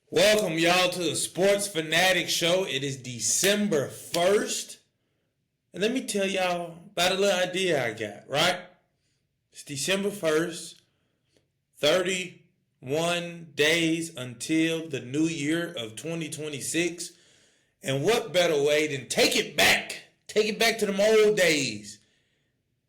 Welcome, y'all, to the Sports Fanatic Show. It is December 1st. And let me tell y'all about a little idea I got, right? It's December 1st, 31 days until the new year of 2026. And what better way than take it back to them old days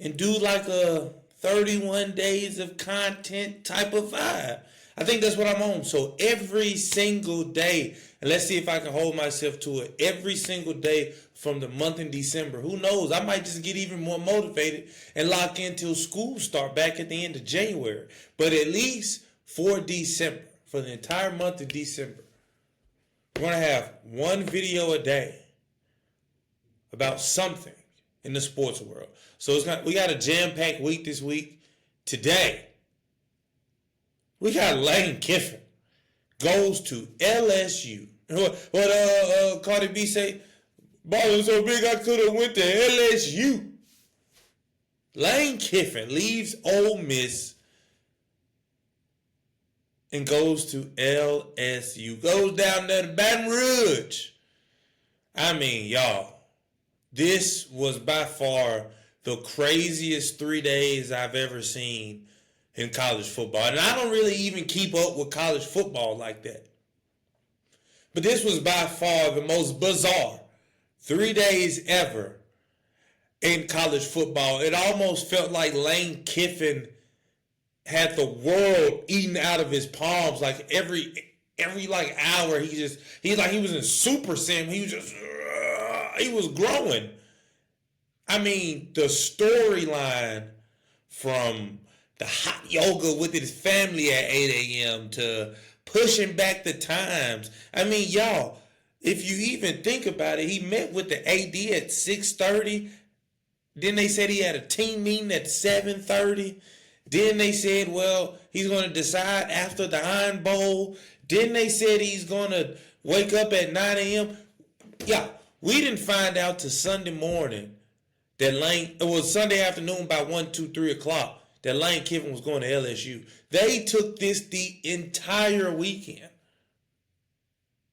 and do like a 31 days of content type of vibe. I think that's what I'm on. So every single day, and let's see if I can hold myself to it, every single day from the month in December. Who knows? I might just get even more motivated and lock in till school start back at the end of January. But at least for December, for the entire month of December, we're going to have one video a day about something in the sports world. So we got a jam-packed week this week. Today, we got Lane Kiffin goes to LSU. What Cardi B say? Ball was so big I could have went to LSU. Lane Kiffin leaves Ole Miss and goes to LSU. Goes down there to Baton Rouge. I mean, y'all, this was by far the craziest 3 days I've ever seen in college football. And I don't really even keep up with college football like that. But this was by far the most bizarre 3 days ever in college football. It almost felt like Lane Kiffin had the world eaten out of his palms. Like every like hour, he was in Super Sim. He was growing. I mean, the storyline from the hot yoga with his family at 8 a.m. to pushing back the times. I mean, y'all, if you even think about it, he met with the AD at 6:30. Then they said he had a team meeting at 7:30. Then they said, well, he's going to decide after the Iron Bowl. Then they said he's going to wake up at 9 a.m. Yeah, we didn't find out till Sunday morning that it was Sunday afternoon by 1, 2, 3 o'clock that Lane Kiffin was going to LSU. They took this the entire weekend.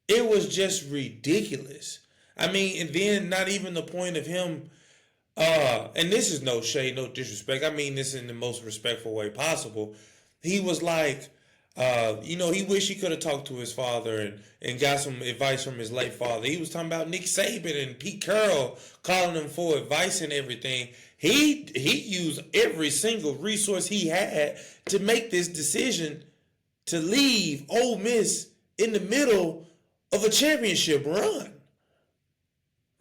It was just ridiculous. I mean, and then not even the point of him, and this is no shade, no disrespect. I mean this in the most respectful way possible. He was like, he wished he could have talked to his father and got some advice from his late father. He was talking about Nick Saban and Pete Carroll calling him for advice and everything. He used every single resource he had to make this decision to leave Ole Miss in the middle of a championship run.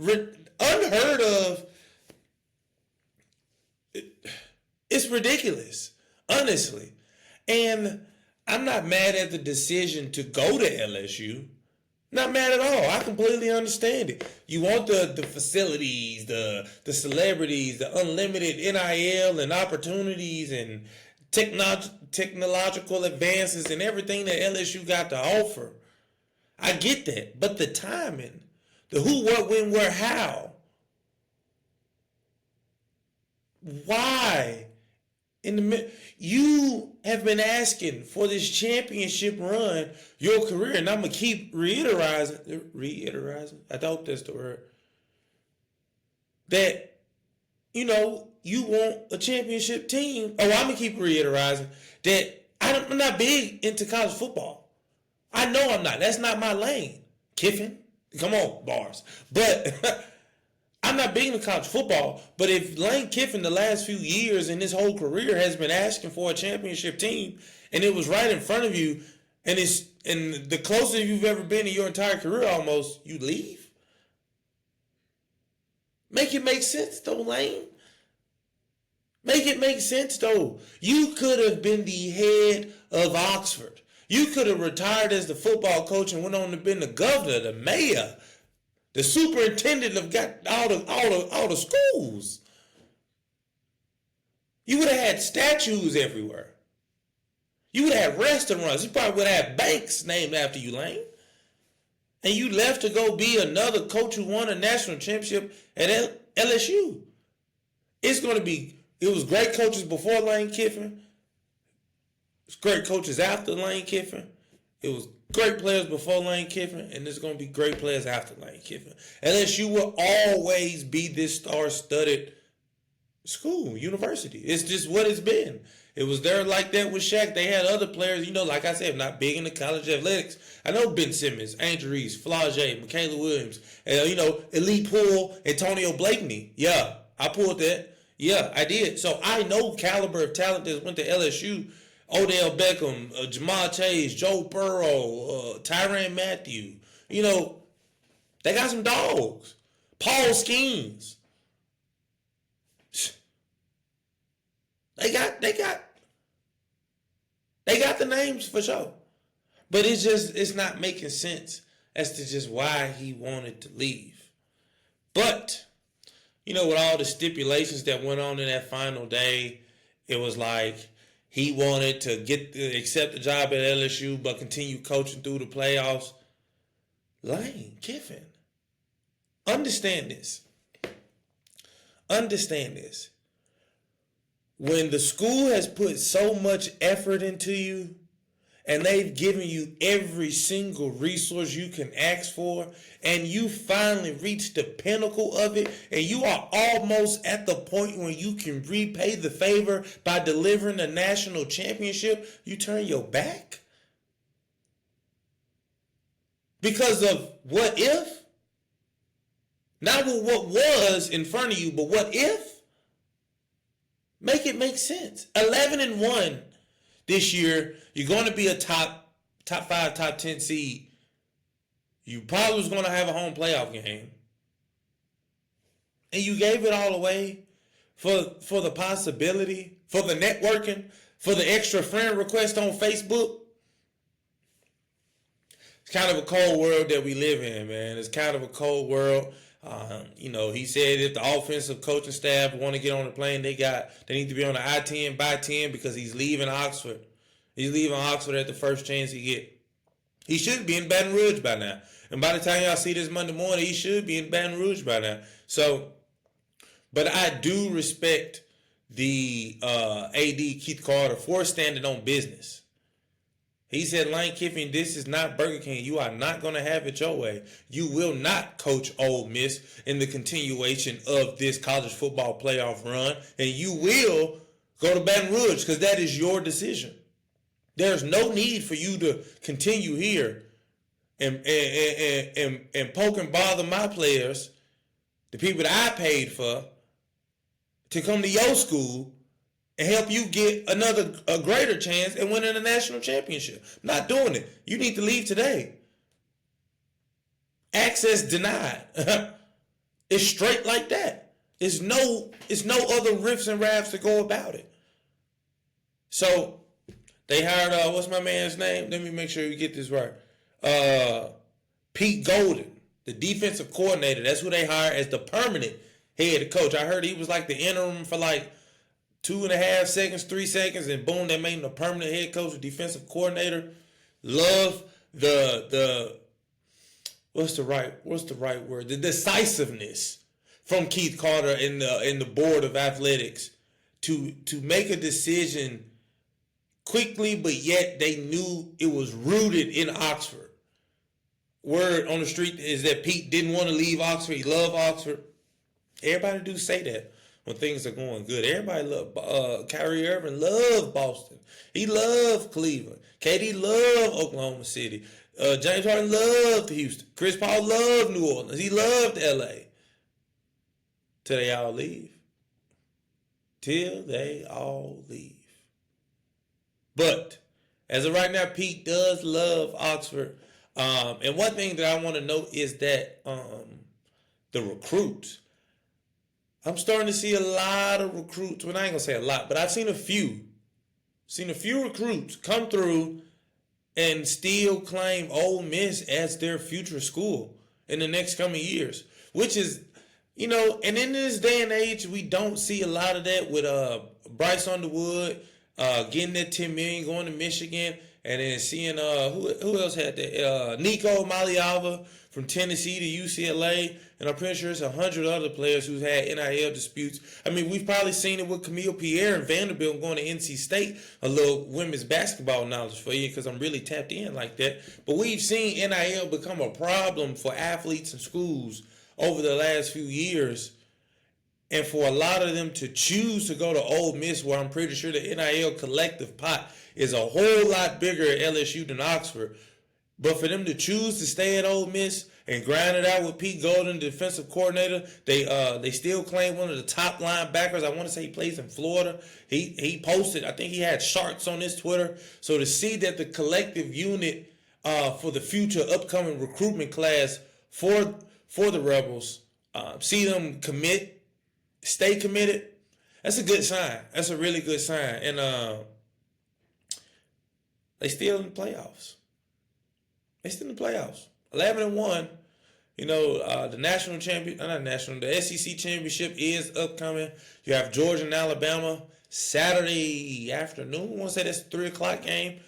Unheard of. It's ridiculous, honestly. And I'm not mad at the decision to go to LSU. Not mad at all. I completely understand it. You want the facilities, the celebrities, the unlimited NIL and opportunities and technological advances and everything that LSU got to offer. I get that. But the timing, the who, what, when, where, how. Why? You have been asking for this championship run your career, and I'm going to keep reiterizing, I hope that's the word, that, you want a championship team. Oh, I'm going to keep reiterizing that I'm not big into college football. I know I'm not. That's not my lane. Kiffin, come on, bars. But I'm not big into college football, but if Lane Kiffin the last few years in his whole career has been asking for a championship team and it was right in front of you and the closest you've ever been in your entire career almost, you leave? Make it make sense though, Lane. Make it make sense though. You could have been the head of Oxford. You could have retired as the football coach and went on to be the governor, the mayor, the superintendent of got all the schools. You would have had statues everywhere. You would have had restaurants. You probably would have had banks named after you, Lane. And you left to go be another coach who won a national championship at LSU. It was great coaches before Lane Kiffin. It was great coaches after Lane Kiffin. It was great players before Lane Kiffin, and there's going to be great players after Lane Kiffin. LSU will always be this star-studded school, university. It's just what it's been. It was there like that with Shaq. They had other players, like I said, not big into college athletics. I know Ben Simmons, Angel Reese, Flau'jae, Michaela Williams, Elite Poole, Antonio Blakeney. Yeah, I pulled that. Yeah, I did. So I know caliber of talent that went to LSU. Odell Beckham, Jamal Chase, Joe Burrow, Tyrann Mathieu. They got some dogs. Paul Skeens. They got the names for sure. But it's not making sense as to just why he wanted to leave. But, with all the stipulations that went on in that final day, it was like he wanted to accept the job at LSU but continue coaching through the playoffs. Lane Kiffin, understand this. Understand this. When the school has put so much effort into you and they've given you every single resource you can ask for, and you finally reach the pinnacle of it, and you are almost at the point where you can repay the favor by delivering a national championship, you turn your back? Because of what if? Not what was in front of you, but what if? Make it make sense. 11-1 this year. You're going to be a top 5, top 10 seed. You probably was going to have a home playoff game. And you gave it all away for the possibility, for the networking, for the extra friend request on Facebook. It's kind of a cold world that we live in, man. It's kind of a cold world. He said if the offensive coaching staff want to get on the plane, they need to be on the I-10 by 10 because he's leaving Oxford. He's leaving Oxford at the first chance he get. He should be in Baton Rouge by now. And by the time y'all see this Monday morning, he should be in Baton Rouge by now. So, but I do respect the AD Keith Carter for standing on business. He said, Lane Kiffin, this is not Burger King. You are not going to have it your way. You will not coach Ole Miss in the continuation of this college football playoff run. And you will go to Baton Rouge because that is your decision. There's no need for you to continue here and poke and bother my players, the people that I paid for, to come to your school and help you get a greater chance at winning a national championship. I'm not doing it. You need to leave today. Access denied. It's straight like that. It's no other riffs and raps to go about it. So they hired what's my man's name? Let me make sure you get this right. Pete Golden, the defensive coordinator. That's who they hired as the permanent head coach. I heard he was like the interim for like 2.5 seconds, 3 seconds, and boom, they made him the permanent head coach, the defensive coordinator. Love the what's the right word? The decisiveness from Keith Carter in the board of athletics to make a decision quickly, but yet they knew it was rooted in Oxford. Word on the street is that Pete didn't want to leave Oxford. He loved Oxford. Everybody do say that when things are going good. Everybody love Kyrie Irving loved Boston. He loved Cleveland. KD loved Oklahoma City. James Harden loved Houston. Chris Paul loved New Orleans. He loved LA. Till they all leave. But as of right now, Pete does love Oxford. And one thing that I want to note is that the recruits. I'm starting to see a lot of recruits. Well, I ain't going to say a lot, but I've seen a few. Seen a few recruits come through and still claim Ole Miss as their future school in the next coming years. Which is, and in this day and age, we don't see a lot of that with Bryce Underwood getting that $10 million going to Michigan And then seeing who else had that? Nico Maliava from Tennessee to UCLA, and I'm pretty sure it's 100 other players who's had NIL disputes. I mean, we've probably seen it with Camille Pierre and Vanderbilt going to NC State. A little women's basketball knowledge for you because I'm really tapped in like that. But we've seen NIL become a problem for athletes and schools over the last few years. And for a lot of them to choose to go to Ole Miss, where I'm pretty sure the NIL collective pot is a whole lot bigger at LSU than Oxford. But for them to choose to stay at Ole Miss and grind it out with Pete Golden, the defensive coordinator, they still claim one of the top linebackers. I want to say he plays in Florida. He posted, I think he had charts on his Twitter. So to see that the collective unit for the future upcoming recruitment class for the Rebels, see them stay committed, that's a good sign. That's a really good sign. And they still in the playoffs. 11-1. You know, the national champion, not national, the SEC championship is upcoming. You have Georgia and Alabama Saturday afternoon. I want to say that's a 3 o'clock game.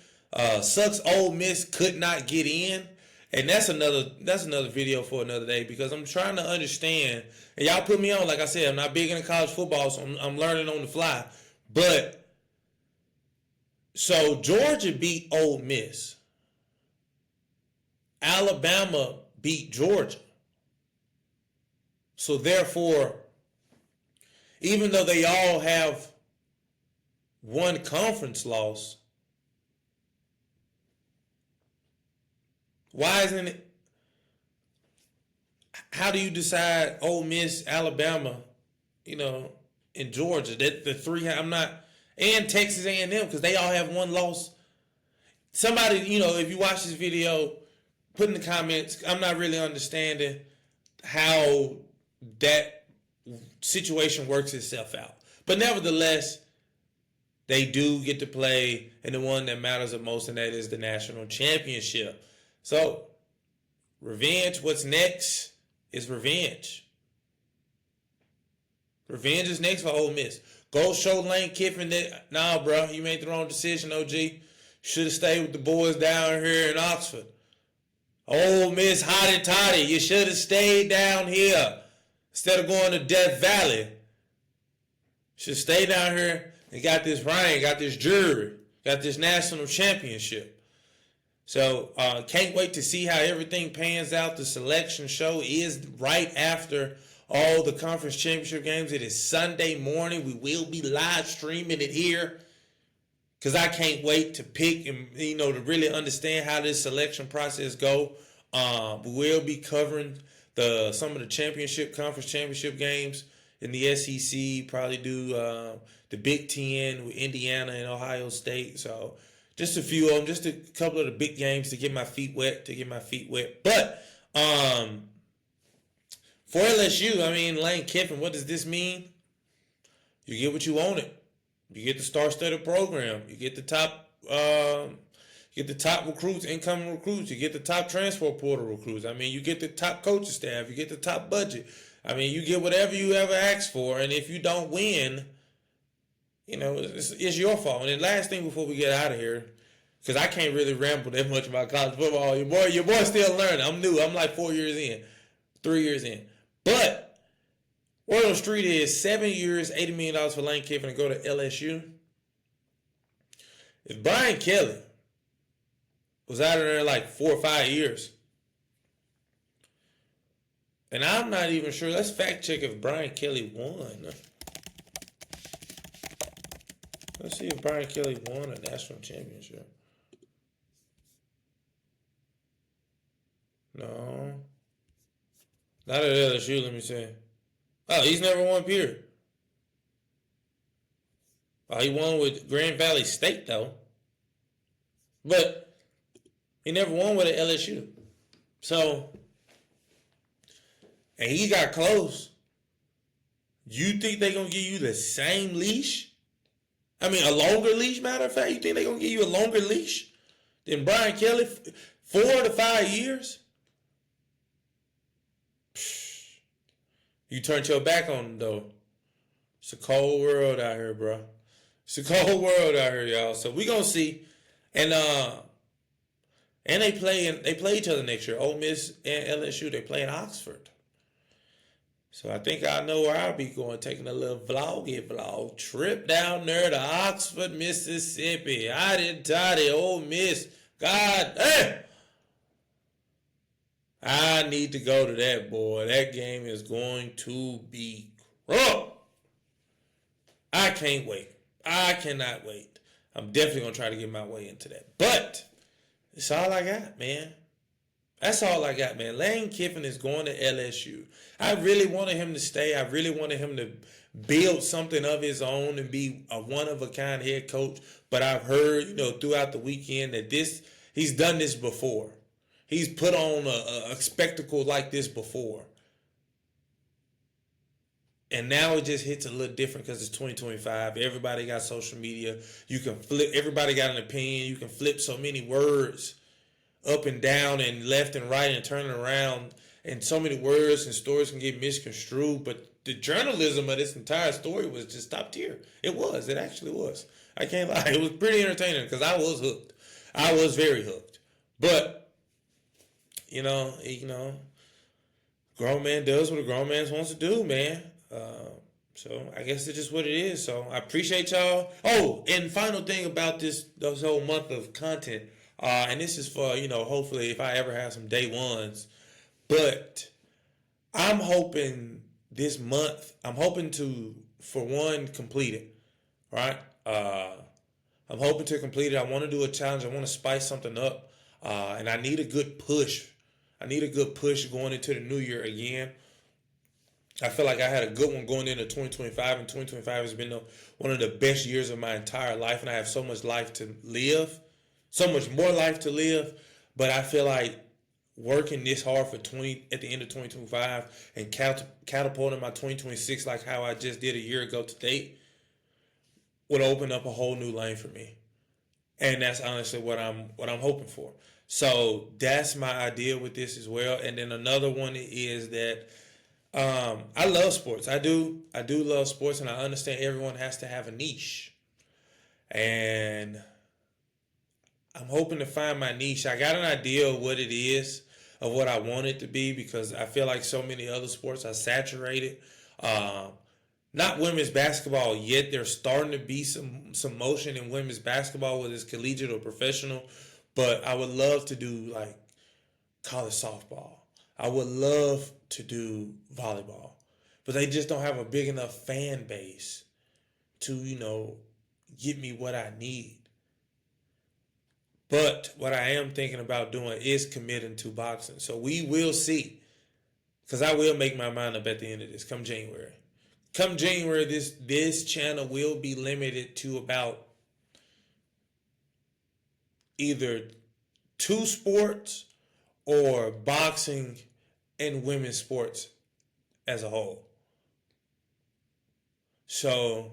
Sucks Ole Miss could not get in. And that's another video for another day because I'm trying to understand. And y'all put me on, like I said, I'm not big into college football, so I'm learning on the fly. But so Georgia beat Ole Miss. Alabama beat Georgia. So therefore, even though they all have one conference loss, why isn't it? How do you decide Ole Miss, Alabama, and Georgia? That the three and Texas A&M because they all have one loss. Somebody, if you watch this video, put in the comments. I'm not really understanding how that situation works itself out. But nevertheless, they do get to play in the one that matters the most, and that is the national championship. So, revenge. What's next is revenge. Revenge is next for Ole Miss. Go show Lane Kiffin that, nah, bro, you made the wrong decision, OG. Should have stayed with the boys down here in Oxford. Ole Miss, hotty toddy, you should have stayed down here instead of going to Death Valley. Should stay down here and got this ring, got this jury, got this national championship. So can't wait to see how everything pans out. The selection show is right after all the conference championship games. It is Sunday morning. We will be live streaming it here because I can't wait to pick and to really understand how this selection process go. We will be covering some of the conference championship games in the SEC. Probably do the Big Ten with Indiana and Ohio State. So. Just a few of them, just a couple of the big games to get my feet wet. But for LSU, Lane Kiffin, what does this mean? You get what you wanted. You get the star-studded program. You get the top recruits, incoming recruits. You get the top transfer portal recruits. You get the top coaching staff. You get the top budget. You get whatever you ever asked for. And if you don't win, it's your fault. And the last thing before we get out of here, because I can't really ramble that much about college football. Your boy's still learning. I'm new. I'm like 3 years in. But word on the street is 7 years, $80 million for Lane Kiffin to go to LSU. If Brian Kelly was out of there like 4 or 5 years, and I'm not even sure. Let's fact check if Brian Kelly won. Let's see if Brian Kelly won a national championship. No. Not at LSU, let me see. Oh, he's never won, period. Oh, he won with Grand Valley State, though. But he never won with an LSU. So, and he got close. You think they're going to give you the same leash? A longer leash, matter of fact. You think they're going to give you a longer leash than Brian Kelly? 4 to 5 years? You turned your back on them, though. It's a cold world out here, bro. It's a cold world out here, y'all. So we going to see. And And they play each other next year. Ole Miss and LSU, they play in Oxford. So I think I know where I'll be going, taking a little vlog trip down there to Oxford, Mississippi. Hotty toddy, Ole Miss. God damn. I need to go to that, boy. That game is going to be rough. I can't wait. I cannot wait. I'm definitely going to try to get my way into that. But that's all I got, man. That's all I got, man. Lane Kiffin is going to LSU. I really wanted him to stay. I really wanted him to build something of his own and be a one-of-a-kind head coach. But I've heard, throughout the weekend that he's done this before. He's put on a spectacle like this before. And now it just hits a little different because it's 2025. Everybody got social media. You can flip. Everybody got an opinion. You can flip so many words up and down and left and right and turning around. And so many words and stories can get misconstrued. But the journalism of this entire story was just top tier. It was. It actually was. I can't lie. It was pretty entertaining because I was hooked. I was very hooked. But, grown man does what a grown man wants to do, man. So I guess it's just what it is. So I appreciate y'all. Oh, and final thing about this whole month of content, and this is for, hopefully if I ever have some day ones, but I'm hoping this month, to, for one, complete it, right? I'm hoping to complete it. I want to do a challenge. I want to spice something up, and I need a good push. I need a good push going into the new year again. I feel like I had a good one going into 2025, and 2025 has been one of the best years of my entire life, and I have so much life to live, so much more life to live, but I feel like working this hard at the end of 2025 and catapulting my 2026 like how I just did a year ago to date would open up a whole new lane for me. And that's honestly what I'm hoping for. So that's my idea with this as well. And then another one is that I love sports. I do love sports, and I understand everyone has to have a niche. And I'm hoping to find my niche. I got an idea of what it is, of what I want it to be, because I feel like so many other sports are saturated. Not women's basketball yet. There's starting to be some motion in women's basketball, whether it's collegiate or professional. But I would love to do like college softball. I would love to do volleyball, but they just don't have a big enough fan base to, give me what I need. But what I am thinking about doing is committing to boxing. So we will see, because I will make my mind up at the end of this come January. Come January, this channel will be limited to about either 2 sports or boxing and women's sports as a whole. So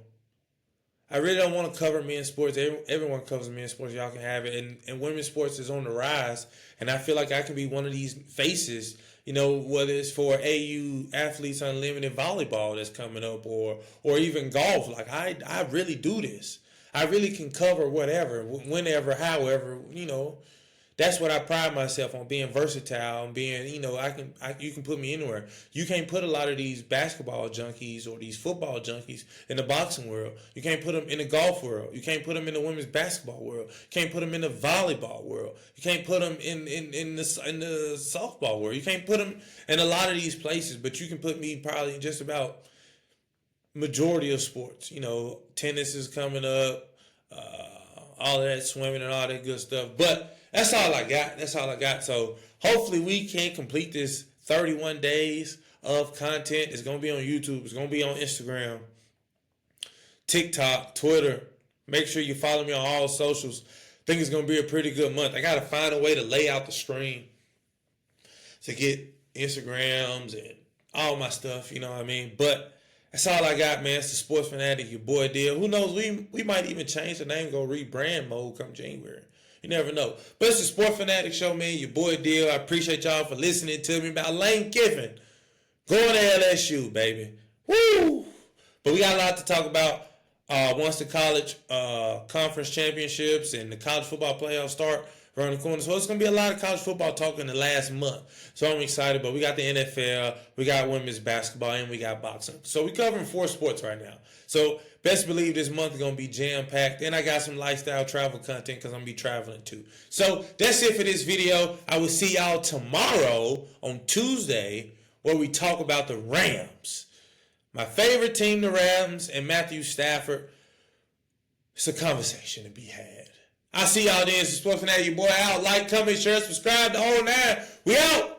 I really don't want to cover men's sports. Everyone covers men's sports. Y'all can have it. And women's sports is on the rise. And I feel like I can be one of these faces, whether it's for AU Athletes Unlimited volleyball that's coming up or even golf. Like, I really do this. I really can cover whatever, whenever, however, That's what I pride myself on, being versatile and being, you can put me anywhere. You can't put a lot of these basketball junkies or these football junkies in the boxing world. You can't put them in the golf world. You can't put them in the women's basketball world. You can't put them in the volleyball world. You can't put them in the softball world. You can't put them in a lot of these places, but you can put me probably just about majority of sports. Tennis is coming up, all of that, swimming and all that good stuff. But that's all I got. So hopefully we can complete this 31 days of content. It's going to be on YouTube. It's going to be on Instagram, TikTok, Twitter. Make sure you follow me on all socials. I think it's going to be a pretty good month. I got to find a way to lay out the screen to get Instagrams and all my stuff, you know what I mean? But that's all I got, man. It's the Sports Fanatic, your boy Deal. Who knows? We might even change the name, go rebrand mode come January. You never know. But it's the Sport Fanatic Show, man. Your boy Deal. I appreciate y'all for listening to me about Lane Kiffin going to LSU, baby. Woo! But we got a lot to talk about once the college conference championships and the college football playoffs start. around the corner. So it's going to be a lot of college football talk in the last month. So I'm excited. But we got the NFL, we got women's basketball, and we got boxing. So we're covering 4 sports right now. So best believe this month is going to be jam-packed. Then I got some lifestyle travel content because I'm going to be traveling too. So that's it for this video. I will see y'all tomorrow on Tuesday where we talk about the Rams. My favorite team, the Rams, and Matthew Stafford. It's a conversation to be had. I'll see y'all then. It's the Sports Fanatic, your boy out. Like, comment, share, subscribe, the whole 9. We out.